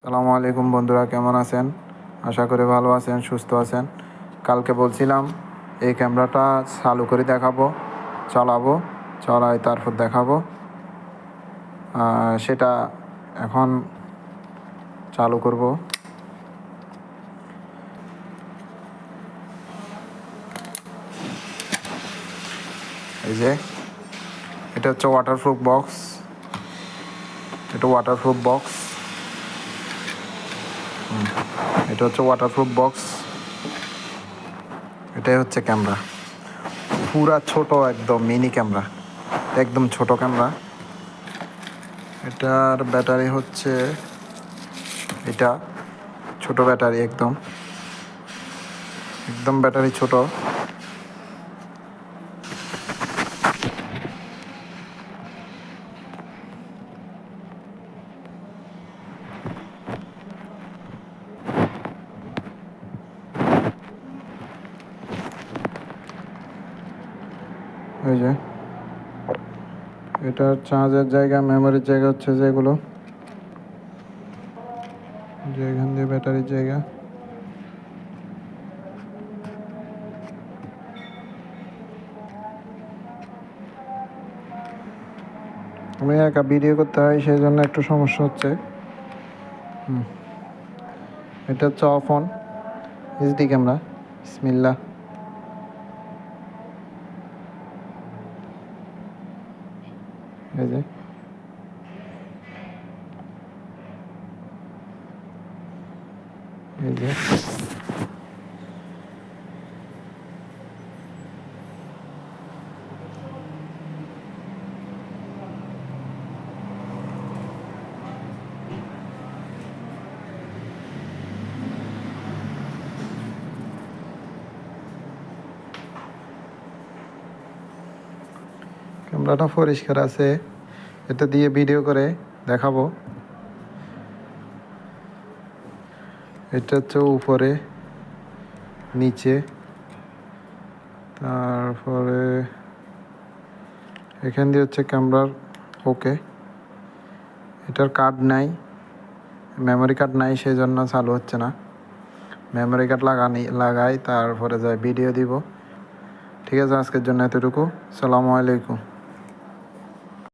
আসসালামু আলাইকুম বন্ধুরা, কেমন আছেন? আশা করি ভালো আছেন, সুস্থ আছেন। কালকে বলছিলাম এই ক্যামেরাটা চালু করে দেখাবো, চালাবো, চালাই তারপর দেখাবো। সেটা এখন চালু করব। এই যে এটা হচ্ছে ওয়াটারপ্রুফ বক্স, এটা ওয়াটারপ্রুফ বক্স, এটা হচ্ছে ওয়াটারপ্রুফ বক্স, এটাই হচ্ছে ক্যামেরা। পুরা ছোট, একদম মিনি ক্যামেরা, একদম ছোট ক্যামেরা। এটার ব্যাটারি হচ্ছে এটা ছোট ব্যাটারি, একদম একদম ব্যাটারি ছোট। এই যে এটার চার্জের জায়গা, মেমোরির জায়গা হচ্ছে যেগুলো, যে এখান দিয়ে ব্যাটারির জায়গা। আমি একা ভিডিও করতে হয়, সেই জন্য একটু সমস্যা হচ্ছে। এটা হচ্ছে অফ অন এইচডি ক্যামেরা। বিসমিল্লাহ। এই যে এই যে ক্যামেরাটা পরিষ্কার আছে, এটা দিয়ে ভিডিও করে দেখাবো। এটা হচ্ছে উপরে, নিচে, তারপরে এখান দিয়ে হচ্ছে ক্যামেরার ওকে। এটার কার্ড নাই, মেমোরি কার্ড নাই, সেই জন্য চালু হচ্ছে না। মেমোরি কার্ড লাগাই তারপরে যাই ভিডিও দিব। ঠিক আছে, আজকের জন্য এতটুকু। আসসালামু আলাইকুম।